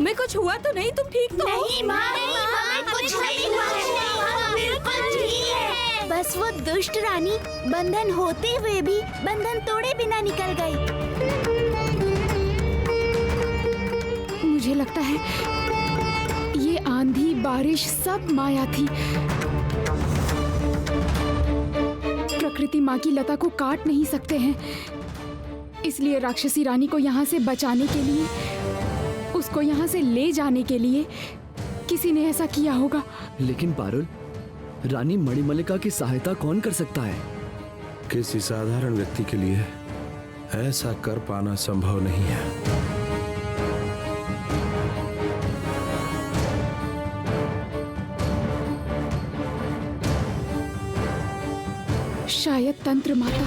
तुम्हें कुछ हुआ तो नहीं? तुम ठीक तो हो? नहीं माँ, हमें कुछ नहीं हुआ है, बिल्कुल ठीक है। बस वो दुष्ट रानी बंधन होते हुए भी बंधन तोड़े बिना निकल गई। मुझे लगता है ये आंधी बारिश सब माया थी। प्रकृति माँ की लता को काट नहीं सकते हैं, इसलिए राक्षसी रानी को यहाँ से बचाने के लिए, उसको यहाँ से ले जाने के लिए किसी ने ऐसा किया होगा। लेकिन पारुल, रानी मणिमल्लिका की सहायता कौन कर सकता है? किसी साधारण व्यक्ति के लिए ऐसा कर पाना संभव नहीं है। शायद तंत्र माता।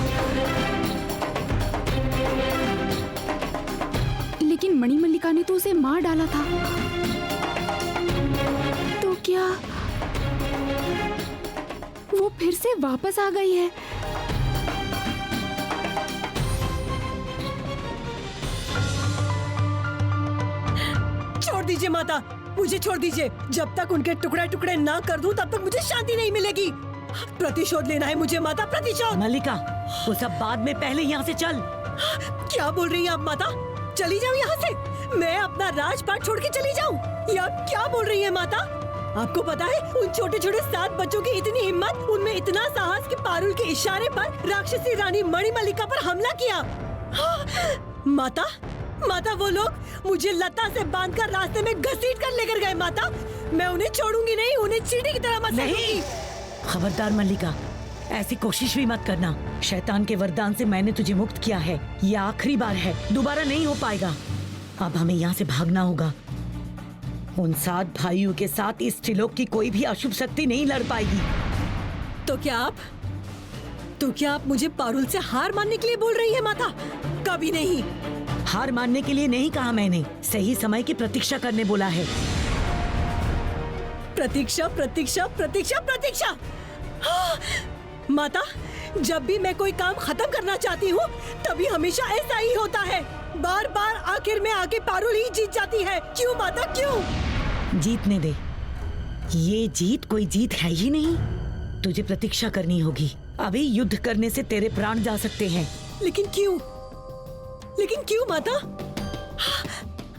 लेकिन मणिमल्लिका ने तो उसे मार डाला था, तो क्या वो फिर से वापस आ गई है? छोड़ दीजिए माता, मुझे छोड़ दीजिए। जब तक उनके टुकड़े टुकड़े ना कर दूं तब तक मुझे शांति नहीं मिलेगी। प्रतिशोध लेना है मुझे माता, प्रतिशोध। मल्लिका, वो सब बाद में, पहले यहाँ से चल। क्या बोल रही हैं आप माता? चली जाऊं यहाँ से? मैं अपना राजपाट छोड़ के चली जाऊं? या क्या बोल रही हैं माता? आपको पता है उन छोटे छोटे 7 बच्चों की इतनी हिम्मत, उनमें इतना साहस कि पारुल के इशारे पर राक्षसी रानी मणिमल्लिका पर हमला किया। माता, माता वो लोग मुझे लता से बांधकर रास्ते में घसीट कर लेकर गए माता। मैं उन्हें छोड़ूंगी नहीं, उन्हें चींटी की तरह मसलूंगी। खबरदार मल्लिका, ऐसी कोशिश भी मत करना। शैतान के वरदान से मैंने तुझे मुक्त किया है, ये आखिरी बार है, दोबारा नहीं हो पाएगा। अब हमें यहाँ से भागना होगा। उन 7 भाइयों के साथ इस त्रिलोक की कोई भी अशुभ शक्ति नहीं लड़ पाएगी। तो क्या आप मुझे पारुल से हार मानने के लिए बोल रही है माता? कभी नहीं। हार मानने के लिए नहीं कहा मैंने, सही समय की प्रतीक्षा करने बोला है। प्रतीक्षा, प्रतीक्षा, प्रतीक्षा, प्रतीक्षा। माता, जब भी मैं कोई काम खत्म करना चाहती हूँ तभी हमेशा ऐसा ही होता है। बार बार आखिर में आके पारुल ही जीत जाती है। क्यों माता, क्यों? जीतने दे, ये जीत कोई जीत है ही नहीं। तुझे प्रतीक्षा करनी होगी। अभी युद्ध करने से तेरे प्राण जा सकते हैं। लेकिन क्यों? लेकिन क्यों माता?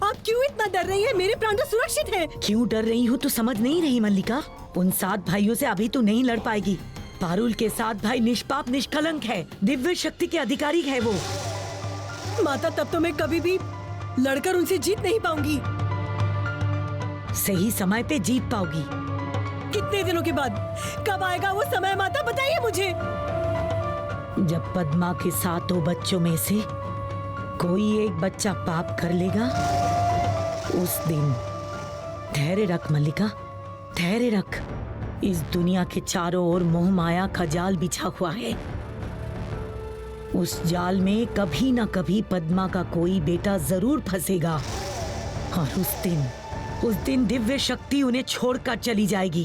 आप क्यों इतना डर रही हैं? मेरे प्राण तो सुरक्षित हैं। क्यों डर रही हूँ तो समझ नहीं रही मल्लिका। उन 7 भाइयों से अभी तू नहीं लड़ पाएगी। पारुल के 7 भाई निष्पाप निष्कलंक है, दिव्य शक्ति के अधिकारी है वो। माता, तब तो मैं कभी भी लड़कर उनसे जीत नहीं पाऊंगी। सही समय पे जीत पाओगी। कितने दिनों के बाद? कब आएगा वो समय माता, बताइए मुझे। जब पद्मा के 7 बच्चों में से कोई एक बच्चा पाप कर लेगा, उस दिन। धैर्य रख मल्लिका, धैर्य रख। इस दुनिया के चारों ओर मोह माया का जाल बिछा हुआ है। उस जाल में कभी ना कभी पद्मा का कोई बेटा जरूर फंसेगा, और उस दिन दिव्य शक्ति उन्हें छोड़कर चली जाएगी।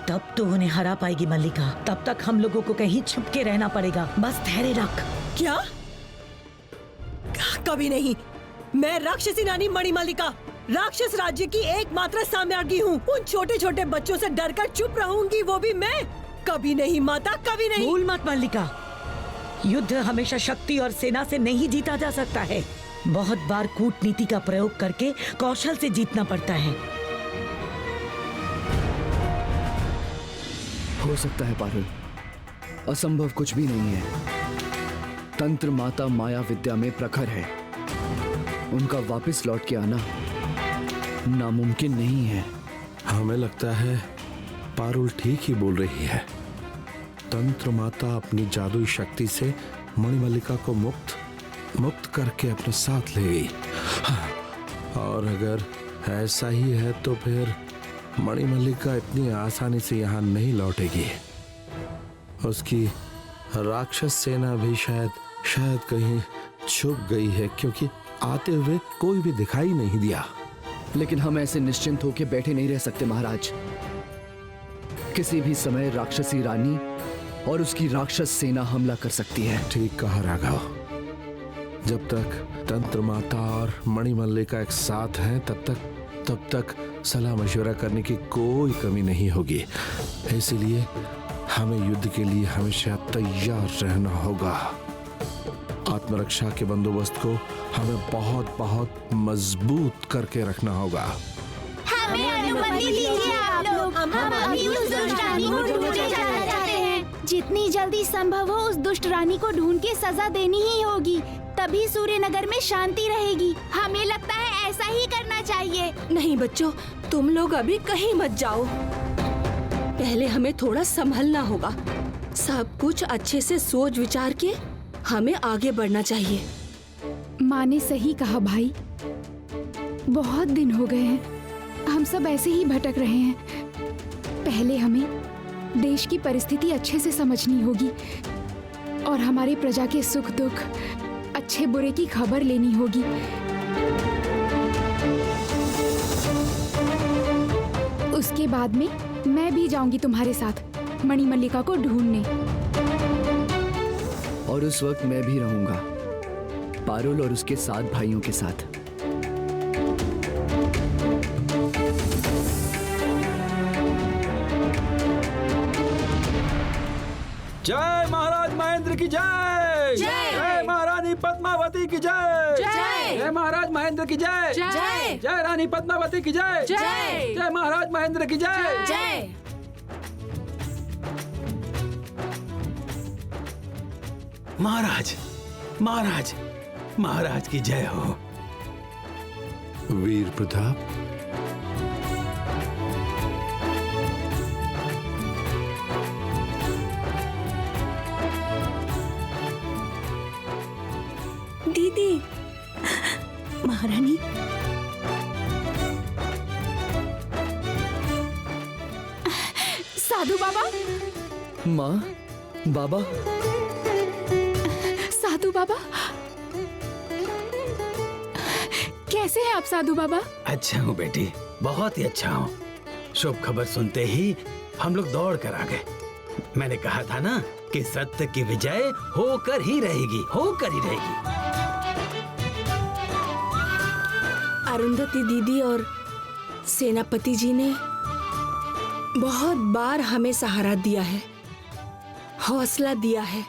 तब तो उन्हें हरा पाएगी मल्लिका। तब तक हम लोगों को कहीं छुप के रहना पड़ेगा। बस धैर्य रख। क्या? कभी नहीं। मैं राक्षसी रानी मणिमल्लिका, राक्षस राज्य की एकमात्र साम्राज्ञी हूँ। उन छोटे छोटे बच्चों से डरकर चुप रहूंगी, वो भी मैं? कभी नहीं माता, कभी नहीं। भूल मत मल्लिका, युद्ध हमेशा शक्ति और सेना से नहीं जीता जा सकता है। बहुत बार कूटनीति का प्रयोग करके कौशल से जीतना पड़ता है। हो सकता है पारुल, असंभव कुछ भी नहीं है। तंत्र माता माया विद्या में प्रखर है, उनका वापस लौट के आना नामुमकिन नहीं है। हमें लगता है पारुल ठीक ही बोल रही है। तंत्र माता अपनी जादुई शक्ति से मणिमल्लिका को मुक्त करके अपने साथ ले गई। और अगर ऐसा ही है तो फिर मणिमल्लिका इतनी आसानी से यहाँ नहीं लौटेगी। उसकी राक्षस सेना भी शायद कहीं छुप गई है, क्योंकि आते हुए कोई भी दिखाई नहीं दिया। लेकिन हम ऐसे निश्चिंत होकर बैठे नहीं रह सकते महाराज। किसी भी समय राक्षसी रानी और उसकी राक्षस सेना हमला कर सकती है। ठीक कहा राघव। जब तक तंत्र माता और मणिमल्लिका एक साथ हैं तब तक तब तक सलाह मशवरा करने की कोई कमी नहीं होगी। इसलिए हमें युद्ध के लिए हमेशा तैयार रहना होगा। आत्मरक्षा के बंदोबस्त को हमें बहुत बहुत मजबूत करके रखना होगा। हमें अनुमति दीजिए आप लोग। हम अभी उस दुष्ट रानी को ढूंढने जाना चाहते हैं। जितनी जल्दी संभव हो उस दुष्ट रानी को ढूंढ के सजा देनी ही होगी, तभी सूर्यनगर में शांति रहेगी। हमें लगता है ऐसा ही करना चाहिए। नहीं बच्चों, तुम लोग अभी कहीं मत जाओ। पहले हमें थोड़ा संभलना होगा। सब कुछ अच्छे से सोच विचार के हमें आगे बढ़ना चाहिए। माँ ने सही कहा भाई, बहुत दिन हो गए हैं हम सब ऐसे ही भटक रहे हैं। पहले हमें देश की परिस्थिति अच्छे से समझनी होगी और हमारे प्रजा के सुख दुख, अच्छे बुरे की खबर लेनी होगी। उसके बाद में मैं भी जाऊंगी तुम्हारे साथ मणिमल्लिका को ढूंढने। और उस वक्त मैं भी रहूंगा पारुल और उसके 7 भाइयों के साथ। जय महाराज महेंद्र की जय। जय महारानी पद्मावती की जय। जय महाराज महेंद्र की जय। जय रानी पद्मावती की जय। जय महाराज महेंद्र की जय। महाराज महाराज महाराज की जय हो। वीर प्रताप, दीदी, महारानी, साधु बाबा। माँ, बाबा। साधु बाबा, कैसे हैं आप साधु बाबा? अच्छा हूँ बेटी, बहुत ही अच्छा हूँ। शुभ खबर सुनते ही हम लोग दौड़ कर आ गए। मैंने कहा था ना कि सत्य की विजय होकर ही रहेगी, होकर ही रहेगी। अरुंधति दीदी और सेनापति जी ने बहुत बार हमें सहारा दिया है, हौसला दिया है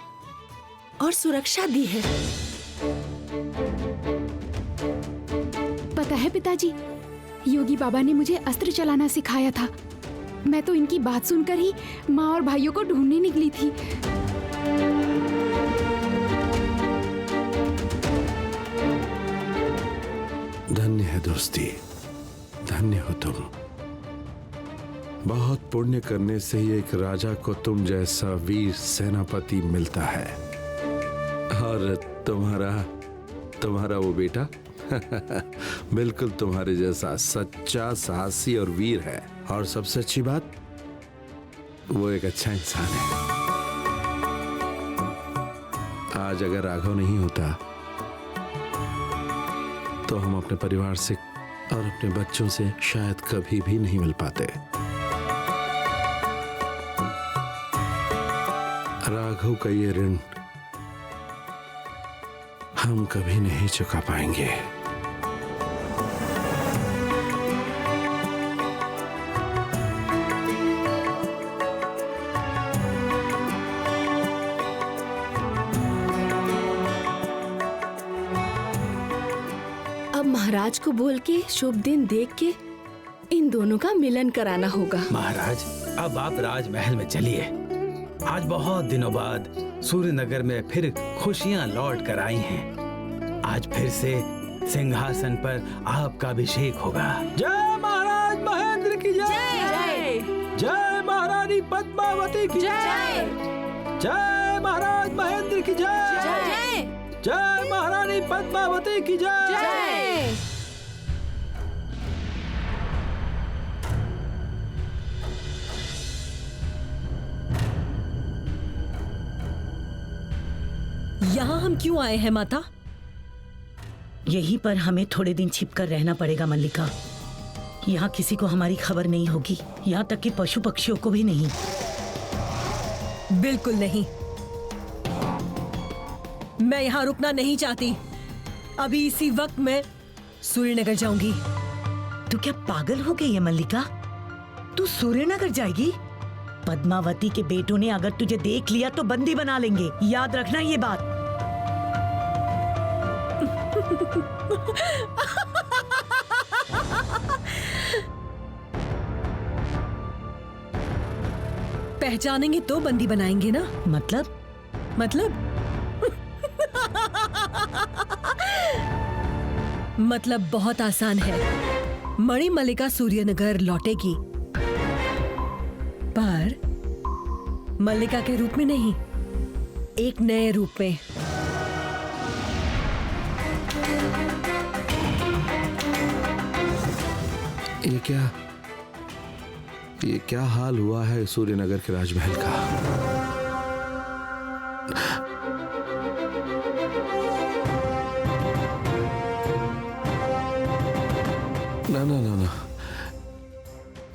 और सुरक्षा दी है। पता है पिताजी, योगी बाबा ने मुझे अस्त्र चलाना सिखाया था। मैं तो इनकी बात सुनकर ही माँ और भाइयों को ढूंढने निकली थी। धन्य है दोस्ती, धन्य हो तुम। बहुत पुण्य करने से ही एक राजा को तुम जैसा वीर सेनापति मिलता है। और तुम्हारा वो बेटा बिल्कुल तुम्हारे जैसा सच्चा, साहसी और वीर है। और सबसे अच्छी बात, वो एक अच्छा इंसान है। आज अगर राघव नहीं होता तो हम अपने परिवार से और अपने बच्चों से शायद कभी भी नहीं मिल पाते। राघव का ये ऋण हम कभी नहीं चुका पाएंगे। अब महाराज को बोल के शुभ दिन देख के इन दोनों का मिलन कराना होगा। महाराज, अब आप राजमहल में चलिए। आज बहुत दिनों बाद सूर्यनगर में फिर खुशियां लौट कर आई हैं। आज फिर से सिंहासन पर आपका अभिषेक होगा। जय महाराज महेंद्र की जय। जय महारानी पद्मावती की जय। जय महाराज महेंद्र की जय। जय महारानी पद्मावती की जय। यहाँ हम क्यों आए हैं माता? यहीं पर हमें थोड़े दिन छिपकर रहना पड़ेगा मल्लिका। यहाँ किसी को हमारी खबर नहीं होगी, यहाँ तक कि पशु पक्षियों को भी नहीं। बिल्कुल नहीं, मैं यहाँ रुकना नहीं चाहती। अभी इसी वक्त मैं सूर्यनगर जाऊंगी। तू क्या पागल हो गई है मल्लिका? तू सूर्यनगर जाएगी? पद्मावती के बेटों ने अगर तुझे देख लिया तो बंदी बना लेंगे, याद रखना ये बात। पहचानेंगे तो बंदी बनाएंगे ना। मतलब मतलब बहुत आसान है। मणिमल्लिका सूर्यनगर लौटेगी, पर मल्लिका के रूप में नहीं, एक नए रूप में। ये क्या हाल हुआ है सूर्यनगर के राजमहल का? ना ना ना ना,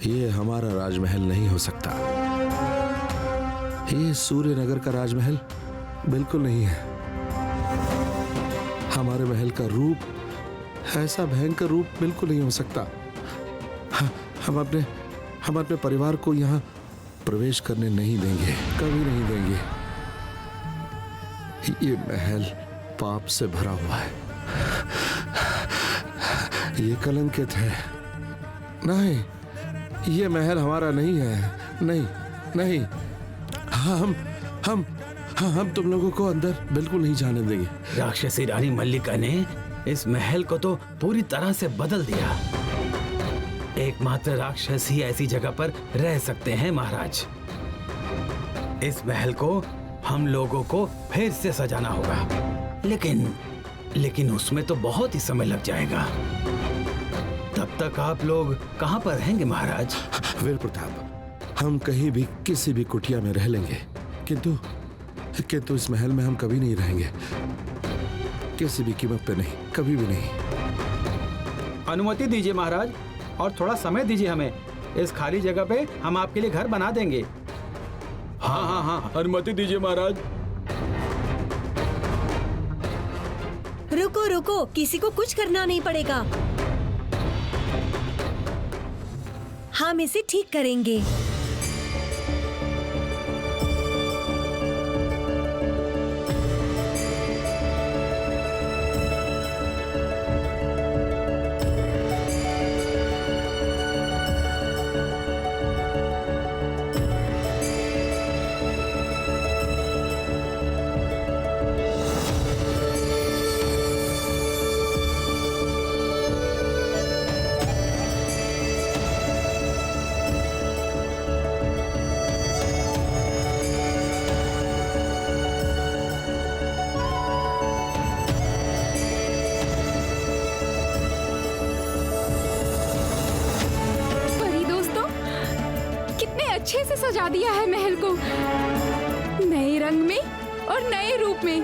ये हमारा राजमहल नहीं हो सकता। ये सूर्यनगर का राजमहल बिल्कुल नहीं है। हमारे महल का रूप, ऐसा भयंकर रूप बिल्कुल नहीं हो सकता। हम अपने परिवार को यहाँ प्रवेश करने नहीं देंगे, कभी नहीं देंगे। ये महल पाप से भरा हुआ है, ये कलंकित है। नहीं, ये महल हमारा नहीं है। नहीं नहीं, हम तुम लोगों को अंदर बिल्कुल नहीं जाने देंगे। राक्षसी रानी मल्लिका ने इस महल को तो पूरी तरह से बदल दिया। एकमात्र राक्षस ही ऐसी जगह पर रह सकते हैं महाराज। इस महल को हम लोगों को फिर से सजाना होगा, लेकिन उसमें तो बहुत ही समय लग जाएगा। तब तक आप लोग कहाँ पर रहेंगे महाराज? वीर प्रताप, हम कहीं भी किसी भी कुटिया में रह लेंगे, किंतु इस महल में हम कभी नहीं रहेंगे, किसी भी कीमत पे नहीं, कभी भी नहीं। अनुमति दीजिए महाराज, और थोड़ा समय दीजिए हमें। इस खाली जगह पे हम आपके लिए घर बना देंगे। हाँ, अनुमति दीजिए महाराज। रुको, किसी को कुछ करना नहीं पड़ेगा, हम इसे ठीक करेंगे। अच्छे से सजा दिया है महल को, नए रंग में और नए रूप में।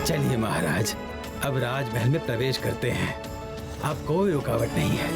चलिए महाराज, अब राजमहल में प्रवेश करते हैं। अब कोई रुकावट नहीं है।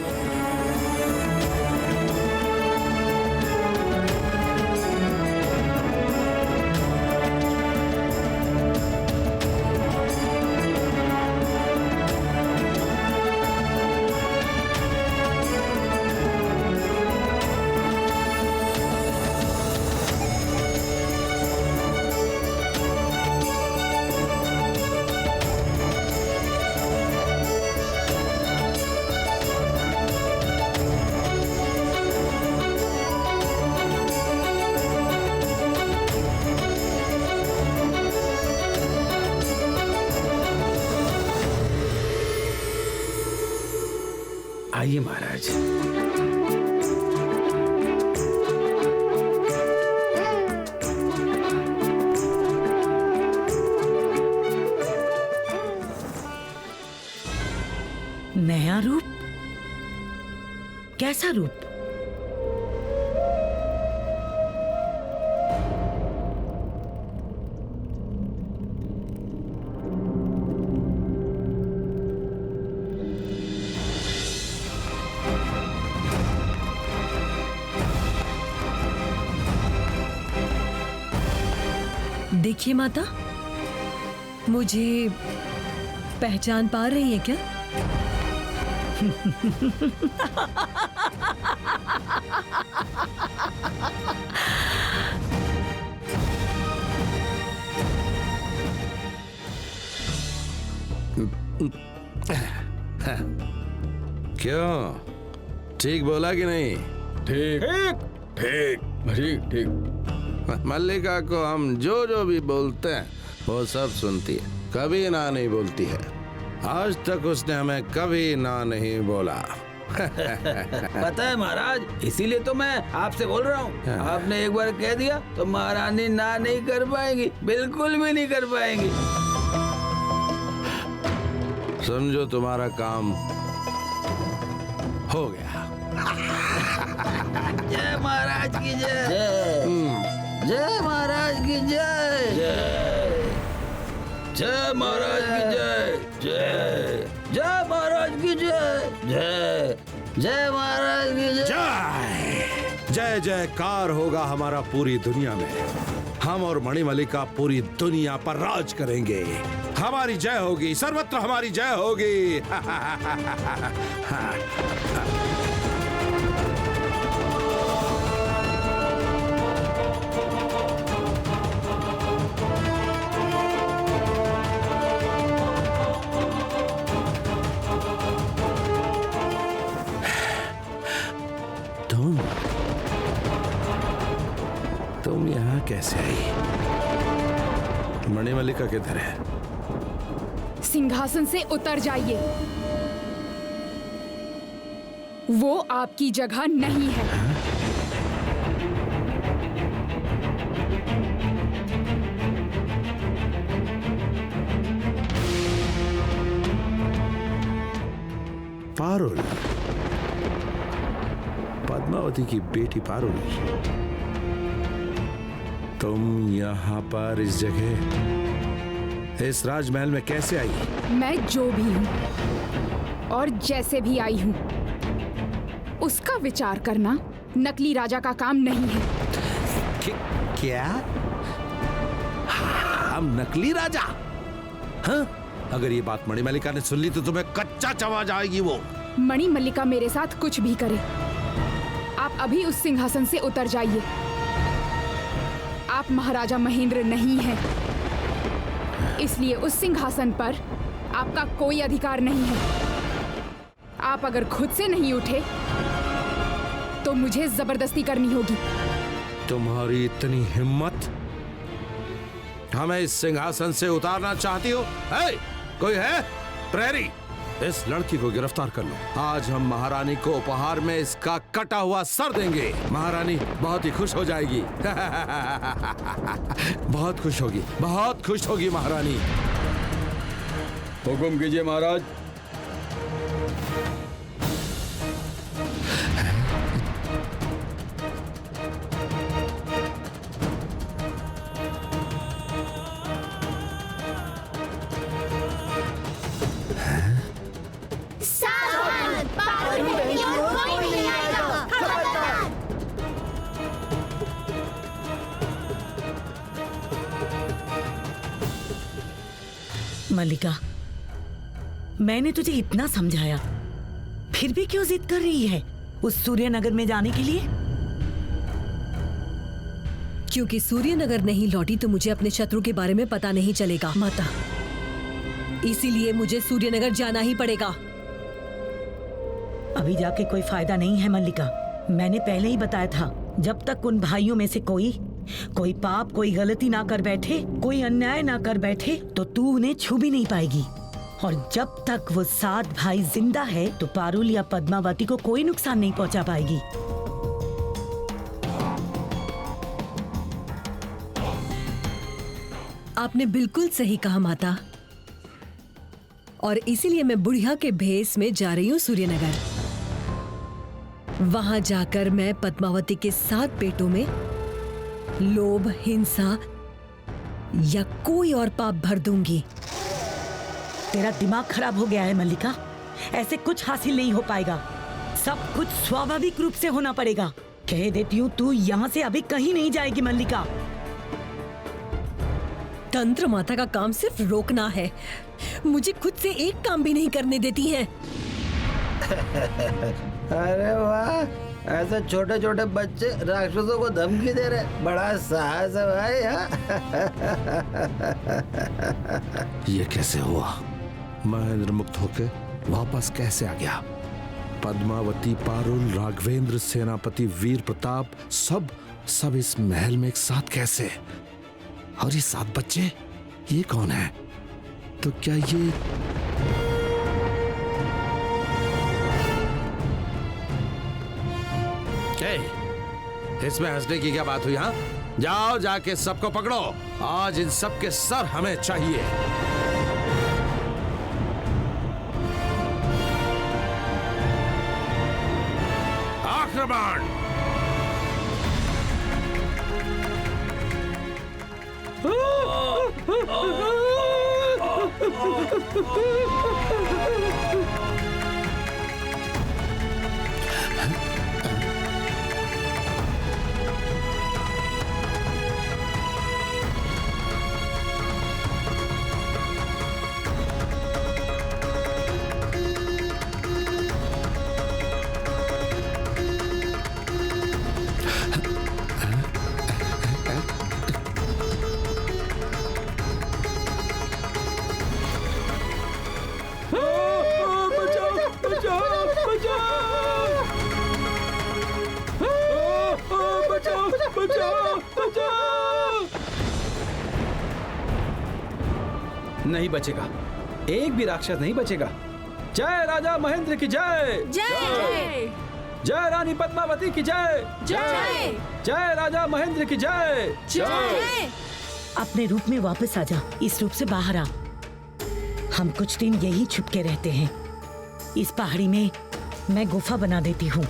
आइए महाराज। नया रूप? कैसा रूप? देखिए माता, मुझे पहचान पा रही है क्या? क्यों, ठीक बोला कि नहीं? ठीक ठीक ठीक ठीक। मल्लिका को हम जो भी बोलते हैं वो सब सुनती है, कभी ना नहीं बोलती है। आज तक उसने हमें कभी ना नहीं बोला। पता है महाराज, इसीलिए तो मैं आपसे बोल रहा हूँ। आपने एक बार कह दिया तो महारानी ना नहीं कर पाएंगी, बिल्कुल भी नहीं कर पाएंगी। समझो तुम्हारा काम हो गया। जय महाराज की जय। जय महाराज की जय। जय महाराज की जय। जय जय महाराज की जय। जय जय महाराज की जय। जय जय जयकार होगा हमारा पूरी दुनिया में। हम और मणिमल्लिका पूरी दुनिया पर राज करेंगे। हमारी जय होगी, सर्वत्र हमारी जय होगी। तुम यहाँ कैसे आई? मणिमल्लिका किधर है? सिंहासन से उतर जाइए। वो आपकी जगह नहीं है। पारुल, पद्मावती की बेटी पारुल, तुम यहाँ पर इस जगह, इस राजमहल में कैसे आई? मैं जो भी हूँ और जैसे भी आई हूँ, उसका विचार करना नकली राजा का काम नहीं है। क्या? हम नकली राजा? हाँ? अगर ये बात मणिमल्लिका ने सुन ली तो तुम्हें कच्चा चबा जाएगी वो। मणिमल्लिका मेरे साथ कुछ भी करे, आप अभी उस सिंहासन से उतर जाइए। आप महाराजा महेंद्र नहीं हैं, इसलिए उस सिंहासन पर आपका कोई अधिकार नहीं है। आप अगर खुद से नहीं उठे तो मुझे जबरदस्ती करनी होगी। तुम्हारी इतनी हिम्मत, हमें इस सिंहासन से उतारना चाहती हो? कोई है? प्रहरी, इस लड़की को गिरफ्तार कर लो। आज हम महारानी को उपहार में इसका कटा हुआ सर देंगे। महारानी बहुत ही खुश हो जाएगी। बहुत खुश होगी, बहुत खुश होगी महारानी। हुक्म कीजिए महाराज। मल्लिका, मैंने तुझे इतना समझाया, फिर भी क्यों जिद कर रही है उस सूर्यनगर में जाने के लिए? क्योंकि सूर्यनगर नहीं लौटी तो मुझे अपने शत्रु के बारे में पता नहीं चलेगा माता, इसीलिए मुझे सूर्यनगर जाना ही पड़ेगा। अभी जाके कोई फायदा नहीं है मल्लिका। मैंने पहले ही बताया था, जब तक उन भाइयों में से कोई पाप, कोई गलती ना कर बैठे, कोई अन्याय ना कर बैठे, तो तू उन्हें छू भी नहीं पाएगी। और जब तक वो 7 भाई जिंदा है तो पारुल या पद्मावती को कोई नुकसान नहीं पहुंचा पाएगी। आपने बिल्कुल सही कहा माता, और इसीलिए मैं बुढ़िया के भेष में जा रही हूँ सूर्यनगर। वहां जाकर मैं पद्मावती के 7 बेटों में लोभ, हिंसा या कोई और पाप भर दूंगी। तेरा दिमाग खराब हो गया है मल्लिका, ऐसे कुछ हासिल नहीं हो पाएगा। सब कुछ स्वाभाविक रूप से होना पड़ेगा। कह देती हूँ, तू यहाँ से अभी कहीं नहीं जाएगी मल्लिका। तंत्र माता का काम सिर्फ रोकना है, मुझे खुद से एक काम भी नहीं करने देती है। अरे वाह, ऐसे छोटे छोटे बच्चे राक्षसों को धमकी दे रहे, बड़ा साहस है भाई। ये कैसे हुआ? महेंद्र मुक्त होके वापस कैसे आ गया? पद्मावती, पारुल, राघवेंद्र, सेनापति वीर प्रताप सब इस महल में एक साथ कैसे? और ये 7 बच्चे, ये कौन है? तो क्या ये इसमें हंसने की क्या बात हुई? हाँ, जाओ जाके सबको पकड़ो, आज इन सब के सर हमें चाहिए। आक्रमण! नहीं बचेगा, एक भी राक्षस नहीं बचेगा। जय राजा महेंद्र की जय। जय जय रानी पद्मावती की जय। जय जय राजा महेंद्र की जय। जय। अपने रूप में वापस आ जा, इस रूप से बाहर आ। हम कुछ दिन यही छुप के रहते हैं। इस पहाड़ी में मैं गुफा बना देती हूँ।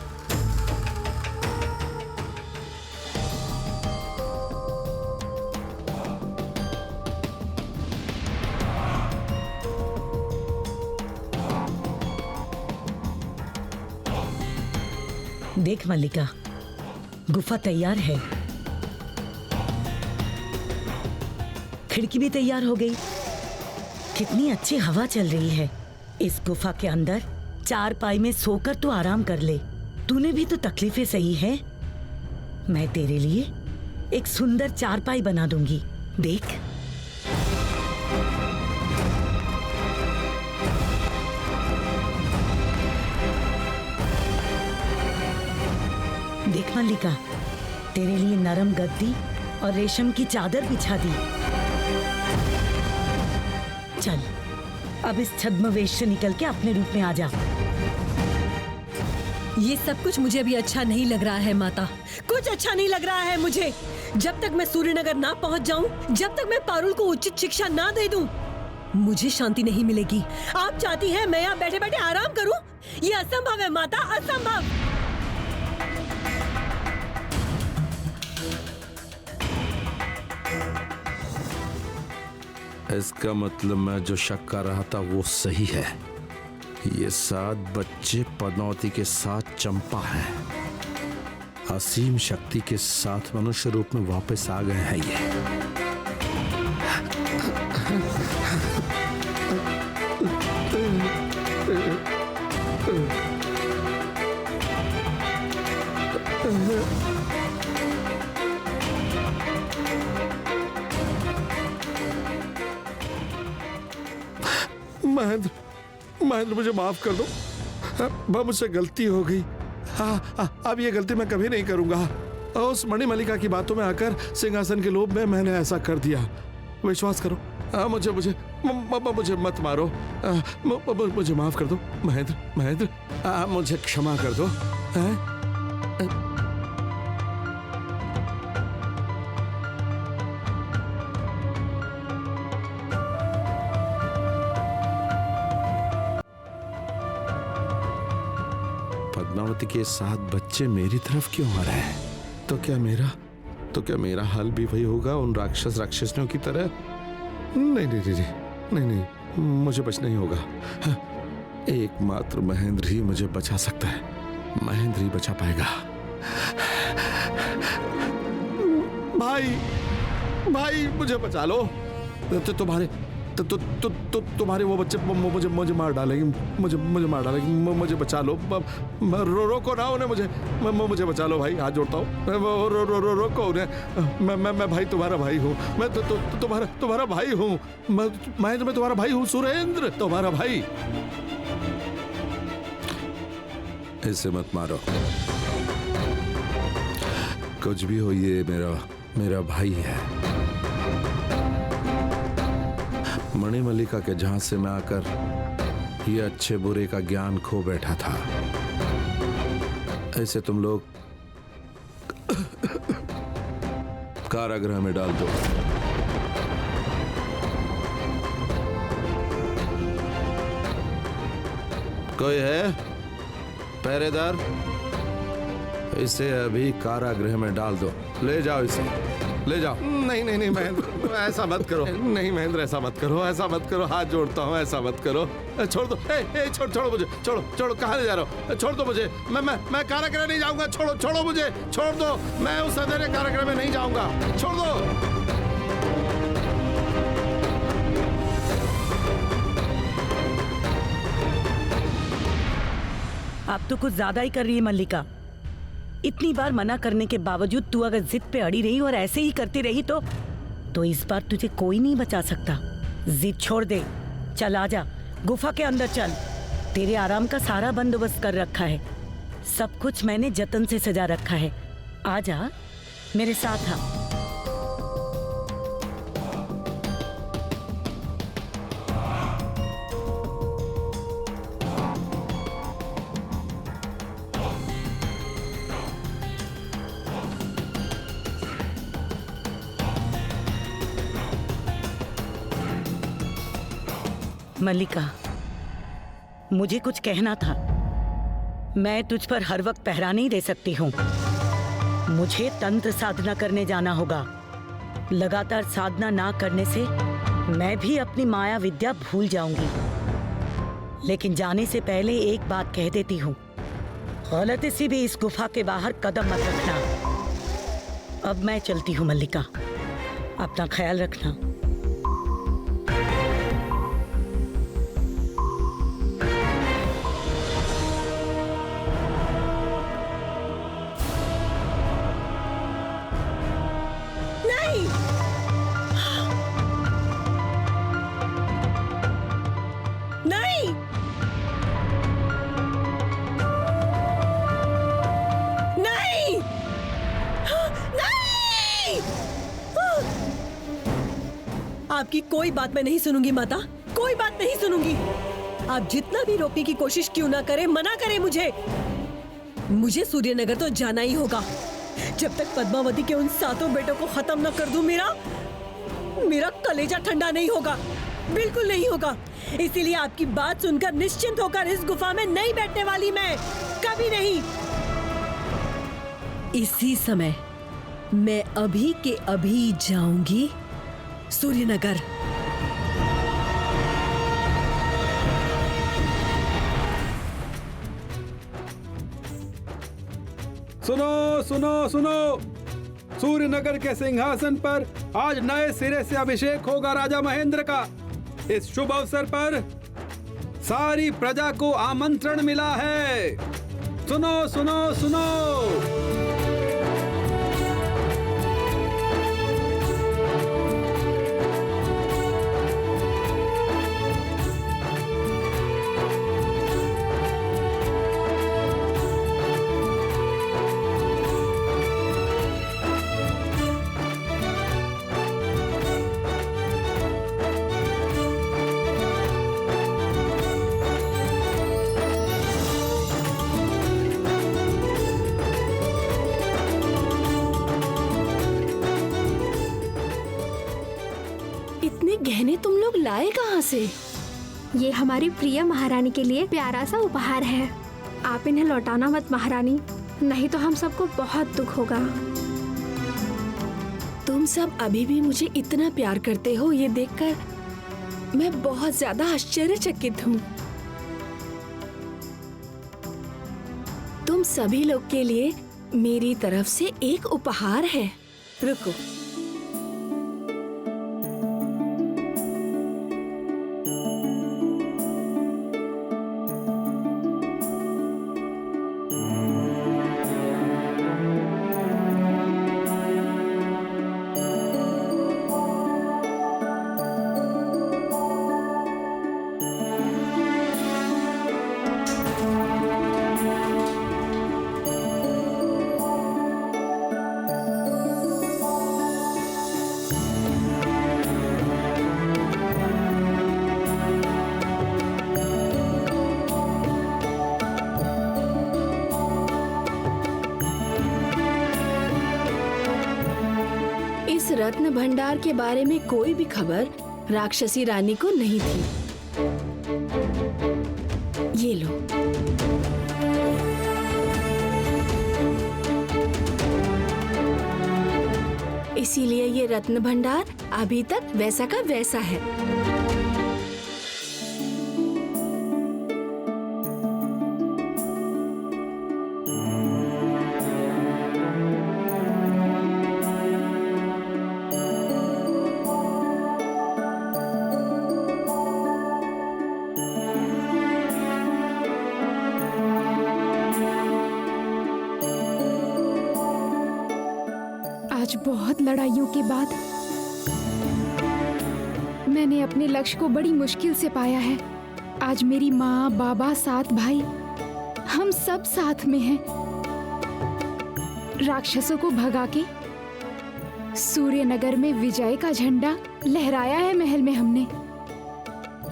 देख मल्लिका, गुफा तैयार है, खिड़की भी तैयार हो गई। कितनी अच्छी हवा चल रही है। इस गुफा के अंदर चारपाई में सोकर तू आराम कर ले। तूने भी तो तकलीफें सही है। मैं तेरे लिए एक सुंदर चारपाई बना दूंगी, देख। देख मल्लिका, तेरे लिए नरम गद्दी और रेशम की चादर बिछा दी। चल, अब इस छद्मवेश से निकल के अपने रूप में आ जा। ये सब कुछ मुझे अभी अच्छा नहीं लग रहा है माता, कुछ अच्छा नहीं लग रहा है मुझे। जब तक मैं सूर्यनगर ना पहुंच जाऊं, जब तक मैं पारुल को उचित शिक्षा ना दे दूं, मुझे शांति नहीं मिलेगी। आप चाहती हैं मैं यहाँ बैठे बैठे आराम करूं? ये असंभव है माता, असंभव। इसका मतलब मैं जो शक कर रहा था वो सही है। ये 7 बच्चे पद्मावती के साथ चंपा हैं। असीम शक्ति के साथ मनुष्य रूप में वापस आ गए हैं ये। महेंद्र, मुझे माफ कर दो। मुझसे गलती हो गई। अब ये गलती मैं कभी नहीं करूंगा। उस मणिमल्लिका की बातों में आकर सिंहासन के लोभ में मैंने ऐसा कर दिया। विश्वास करो, मुझे मत मारो। मुझे माफ कर दो महेंद्र, मुझे क्षमा कर दो। पद्मावती के 7 बच्चे मेरी तरफ क्यों आ रहे हैं? तो क्या मेरा हाल भी वही होगा उन राक्षसनियों की तरह? नहीं, मुझे बचना ही होगा। एकमात्र महेंद्र ही मुझे बचा सकता है। महेंद्र ही बचा पाएगा। भाई मुझे बचा लो। तो तुम्हारे वो बच्चे मुझे मार डालेंगे, मुझे मार डालेंगे। मुझे बचा लो, रोको ना उन्हें, मुझे बचा लो भाई, हाथ जोड़ता हूँ। रोको उन्हें, मैं भाई तुम्हारा भाई हूँ, मैं तुम्हारा भाई हूँ, मैं तुम्हारा भाई हूँ, सुरेंद्र तुम्हारा भाई। इसे मत मारो, कुछ भी हो ये मेरा भाई है। मणिमल्लिका के झांसे में आकर ये अच्छे बुरे का ज्ञान खो बैठा था। ऐसे तुम लोग कारागृह में डाल दो। कोई है पहरेदार? इसे अभी कारागृह में डाल दो, ले जाओ इसे, ले जाओ। नहीं महेंद्र, ऐसा मत करो, नहीं महेंद्र ऐसा मत करो, ऐसा मत करो, हाथ जोड़ता हूँ, ऐसा मत करो, छोड़ दो। छोड़ो मुझे, छोड़ो, कहाँ ले जा रहे हो? छोड़ दो मुझे, मैं कारागृह नहीं जाऊंगा, छोड़ो मुझे, छोड़ दो, मैं उस अंधेरे कारागृह में नहीं जाऊंगा, छोड़ दो। आप तो कुछ ज्यादा ही कर रही है मल्लिका। इतनी बार मना करने के बावजूद तू अगर जिद पे अड़ी रही और ऐसे ही करती रही तो इस बार तुझे कोई नहीं बचा सकता। जिद छोड़ दे, चल आजा, गुफा के अंदर चल। तेरे आराम का सारा बंदोबस्त कर रखा है, सब कुछ मैंने जतन से सजा रखा है। आजा मेरे साथ आ। मल्लिका, मुझे कुछ कहना था। मैं तुझ पर हर वक्त पहरा नहीं दे सकती हूँ। मुझे तंत्र साधना करने जाना होगा। लगातार साधना ना करने से मैं भी अपनी माया विद्या भूल जाऊंगी। लेकिन जाने से पहले एक बात कह देती हूँ, गलती से भी इस गुफा के बाहर कदम मत रखना। अब मैं चलती हूँ मल्लिका, अपना ख्याल रखना। आपकी कोई बात मैं नहीं सुनूंगी माता, कोई बात नहीं सुनूंगी। आप जितना भी रोकने की कोशिश क्यों ना करें, मना करें मुझे सूर्यनगर तो जाना ही होगा। जब तक पद्मावती के उन 7 बेटों को खत्म न कर दूं, मेरा कलेजा ठंडा नहीं होगा, बिल्कुल नहीं होगा। इसीलिए आपकी बात सुनकर निश्चिंत होकर इस गुफा में नहीं बैठने वाली मैं, कभी नहीं। इसी समय मैं अभी के अभी जाऊंगी सूर्यनगर। सुनो, सूर्यनगर के सिंहासन पर आज नए सिरे से अभिषेक होगा राजा महेंद्र का। इस शुभ अवसर पर सारी प्रजा को आमंत्रण मिला है। सुनो। गहने तुम लोग लाए कहाँ से? ये हमारी प्रिय महारानी के लिए प्यारा सा उपहार है। आप इन्हें लौटाना मत महारानी, नहीं तो हम सबको बहुत दुख होगा। तुम सब अभी भी मुझे इतना प्यार करते हो, ये देखकर मैं बहुत ज्यादा आश्चर्यचकित हूँ। तुम सभी लोग के लिए मेरी तरफ से एक उपहार है। रुको। रत्न भंडार के बारे में कोई भी खबर राक्षसी रानी को नहीं थी। ये लो। इसीलिए ये रत्न भंडार अभी तक वैसा का वैसा है। आज बहुत लड़ाइयों के बाद मैंने अपने लक्ष्य को बड़ी मुश्किल से पाया है। आज मेरी माँ, बाबा, 7 भाई, हम सब साथ में हैं। राक्षसों को भगा के सूर्यनगर में विजय का झंडा लहराया है महल में हमने।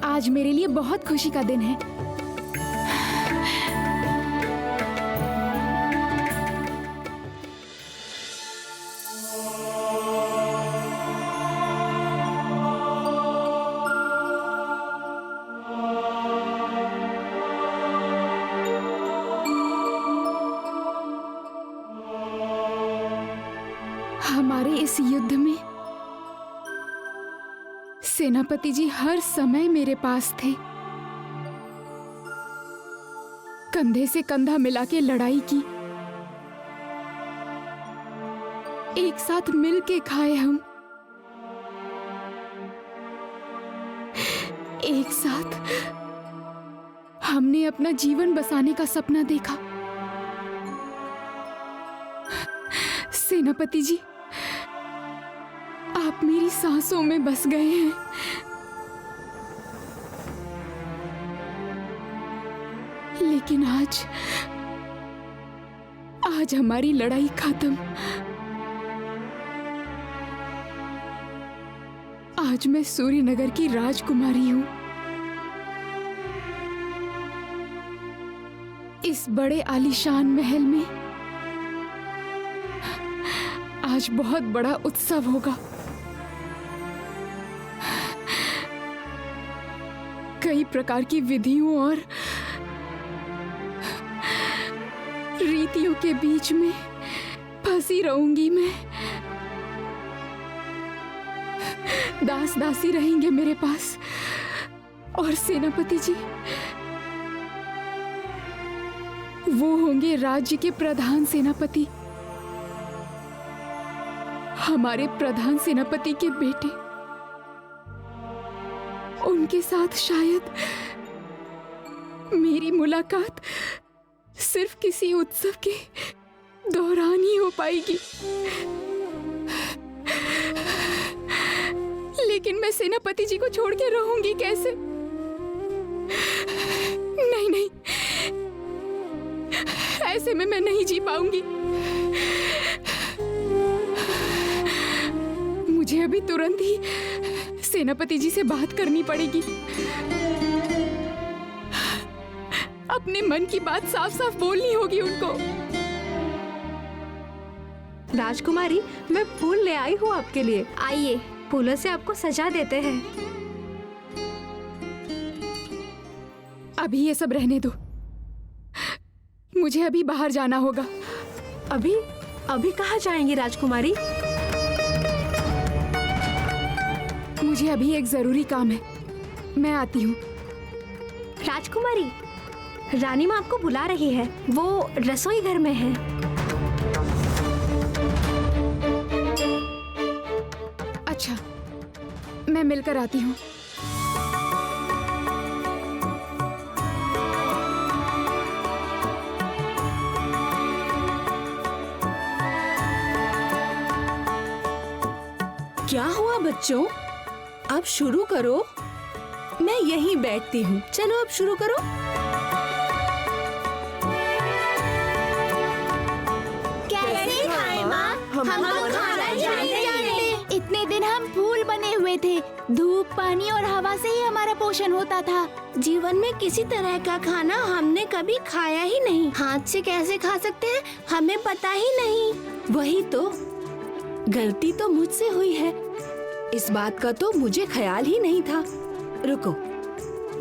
आज मेरे लिए बहुत खुशी का दिन है। हमारे इस युद्ध में सेनापति जी हर समय मेरे पास थे। कंधे से कंधा मिला के लड़ाई की, एक साथ मिल के खाए हम, एक साथ हमने अपना जीवन बसाने का सपना देखा। सेनापति जी, आप मेरी सांसों में बस गए हैं। लेकिन आज हमारी लड़ाई खत्म। आज मैं सूर्यनगर की राजकुमारी हूं। इस बड़े आलीशान महल में आज बहुत बड़ा उत्सव होगा। कई प्रकार की विधियों और रीतियों के बीच में फंसी रहूंगी मैं। दास दासी रहेंगे मेरे पास, और सेनापति जी वो होंगे राज्य के प्रधान सेनापति, हमारे प्रधान सेनापति के बेटे। उनके साथ शायद मेरी मुलाकात सिर्फ किसी उत्सव के दौरान ही हो पाएगी। लेकिन मैं सेनापति जी को छोड़ के रहूंगी कैसे? नहीं नहीं, ऐसे में मैं नहीं जी पाऊंगी। मुझे अभी तुरंत ही सेनापति जी से बात करनी पड़ेगी। अपने मन की बात साफ साफ बोलनी होगी उनको। राजकुमारी, मैं फूल ले आई हूँ आपके लिए। आइए, फूलों से आपको सजा देते हैं। अभी ये सब रहने दो, मुझे अभी बाहर जाना होगा। अभी कहाँ जाएंगी राजकुमारी? मुझे अभी एक जरूरी काम है, मैं आती हूँ। राजकुमारी, रानी माँ आपको बुला रही है, वो रसोई घर में है। अच्छा, मैं मिलकर आती हूँ। क्या हुआ बच्चों? अब शुरू करो। मैं यहीं बैठती हूँ। चलो अब शुरू करो। कैसे खाएं माँ? हम खाना जानते। इतने दिन हम फूल बने हुए थे। धूप, पानी और हवा से ही हमारा पोषण होता था। जीवन में किसी तरह का खाना हमने कभी खाया ही नहीं। हाथ से कैसे खा सकते हैं, हमें पता ही नहीं। वही तो, गलती तो मुझसे हुई है। इस बात का तो मुझे ख्याल ही नहीं था। रुको,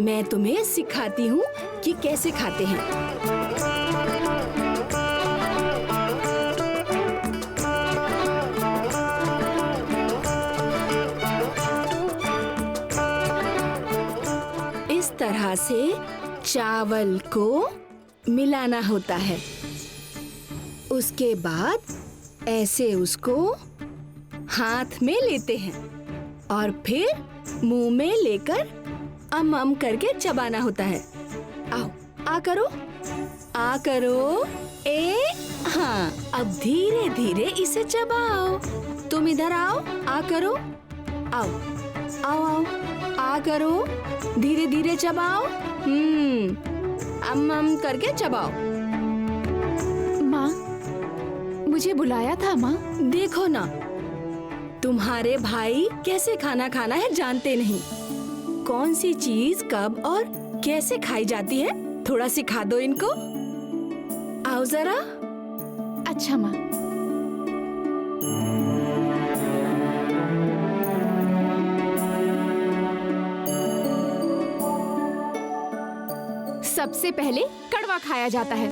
मैं तुम्हें सिखाती हूँ कि कैसे खाते हैं। इस तरह से चावल को मिलाना होता है। उसके बाद ऐसे उसको हाथ में लेते हैं और फिर मुंह में लेकर अम करके चबाना होता है। आओ, आ करो, आ करो। हाँ, अब धीरे धीरे इसे चबाओ। तुम इधर आओ, आ करो। आओ आओ आओ, आ करो। धीरे धीरे चबाओ। अम करके चबाओ। माँ, मुझे बुलाया था माँ। देखो ना, तुम्हारे भाई कैसे खाना खाना है जानते नहीं। कौन सी चीज कब और कैसे खाई जाती है, थोड़ा सिखा दो इनको। आओ जरा। अच्छा माँ। सबसे पहले कड़वा खाया जाता है।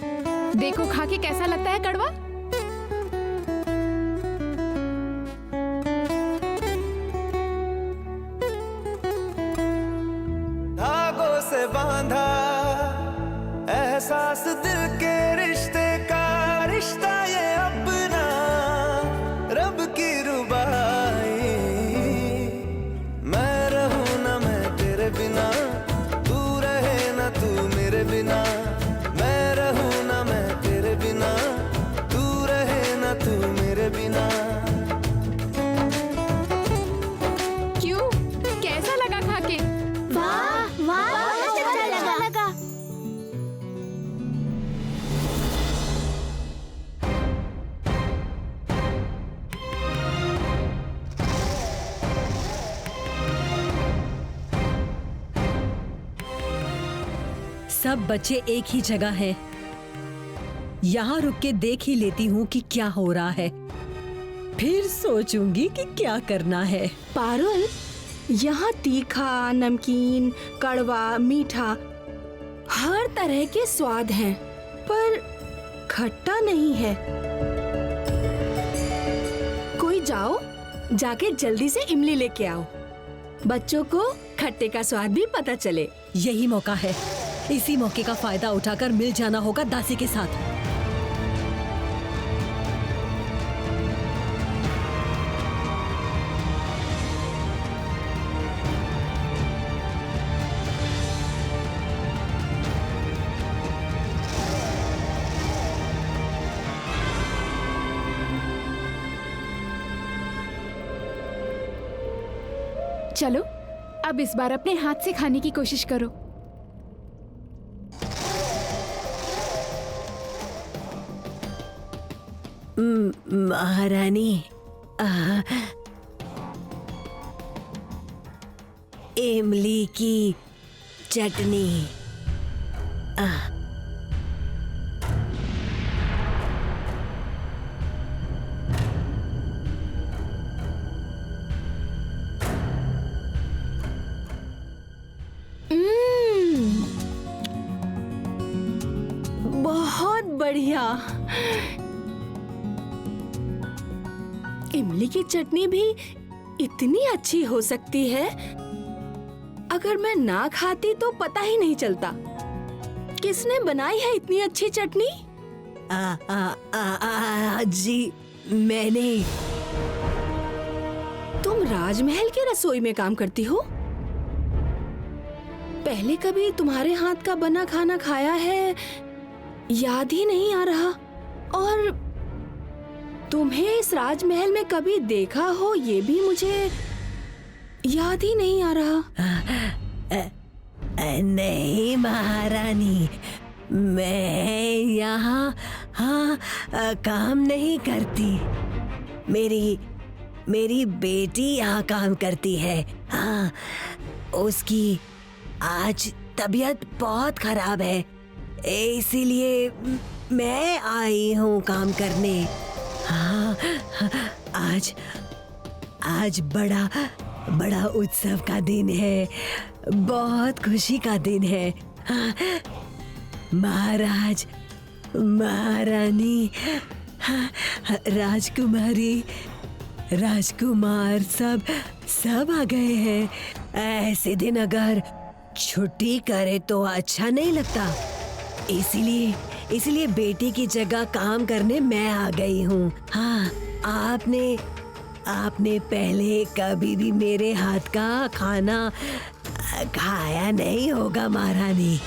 देखो खा के कैसा लगता है कड़वा। धागों से बांधा एहसास दिल के रिश्ते का, रिश्ता ये अपना रब की रुबाई। मैं रहूं ना मैं तेरे बिना, तू रहे ना तू मेरे बिना। मैं रहूं ना मैं तेरे बिना, तू रहे ना तू मेरे बिना। क्यों, कैसा लगा खा के? वाह वाह, अच्छा लगा। सब बच्चे एक ही जगह हैं। यहाँ रुक के देख ही लेती हूँ कि क्या हो रहा है, फिर सोचूंगी कि क्या करना है। पारुल, यहाँ तीखा, नमकीन, कड़वा, मीठा हर तरह के स्वाद हैं, पर खट्टा नहीं है। कोई जाओ, जाके जल्दी से इमली लेके आओ। बच्चों को खट्टे का स्वाद भी पता चले। यही मौका है, इसी मौके का फायदा उठाकर मिल जाना होगा दासी के साथ। चलो, अब इस बार अपने हाथ से खाने की कोशिश करो। महारानी, इमली की चटनी। बहुत बढ़िया। इमली की चटनी भी इतनी अच्छी हो सकती है, अगर मैं ना खाती तो पता ही नहीं चलता। किसने बनाई है इतनी अच्छी चटनी? जी, मैंने। तुम राजमहल के रसोई में काम करती हो? पहले कभी तुम्हारे हाथ का बना खाना खाया है याद ही नहीं आ रहा, और तुम्हें इस राजमहल में कभी देखा हो ये भी मुझे याद ही नहीं आ रहा। नहीं महारानी, मैं यहाँ काम नहीं करती। मेरी बेटी यहाँ काम करती है। हाँ, उसकी आज तबीयत बहुत खराब है, इसीलिए मैं आई हूँ काम करने। हाँ, आज आज बड़ा बड़ा उत्सव का दिन है, बहुत खुशी का दिन है। हाँ, महाराज, महारानी, हाँ, राजकुमारी, राजकुमार सब आ गए हैं। ऐसे दिन अगर छुट्टी करे तो अच्छा नहीं लगता, इसलिए बेटी की जगह काम करने मैं आ गई हूँ। हाँ, आपने पहले कभी भी मेरे हाथ का खाना खाया नहीं होगा महारानी।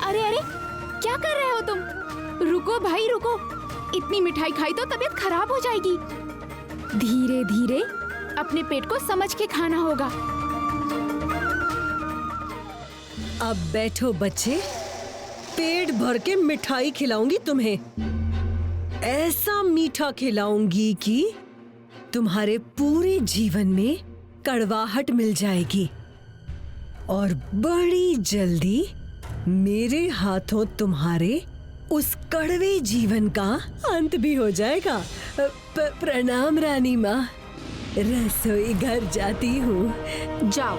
अरे अरे, क्या कर रहे हो तुम? रुको भाई रुको, इतनी मिठाई खाई तो तबीयत खराब हो जाएगी। धीरे धीरे अपने पेट को समझ के खाना होगा। अब बैठो बच्चे, पेट भर के मिठाई खिलाऊंगी तुम्हें। ऐसा मीठा खिलाऊंगी कि तुम्हारे पूरे जीवन में कड़वाहट मिल जाएगी और बड़ी जल्दी मेरे हाथों तुम्हारे उस कड़वे जीवन का अंत भी हो जाएगा। प्रणाम रानी माँ, रसोई घर जाती हूँ। जाओ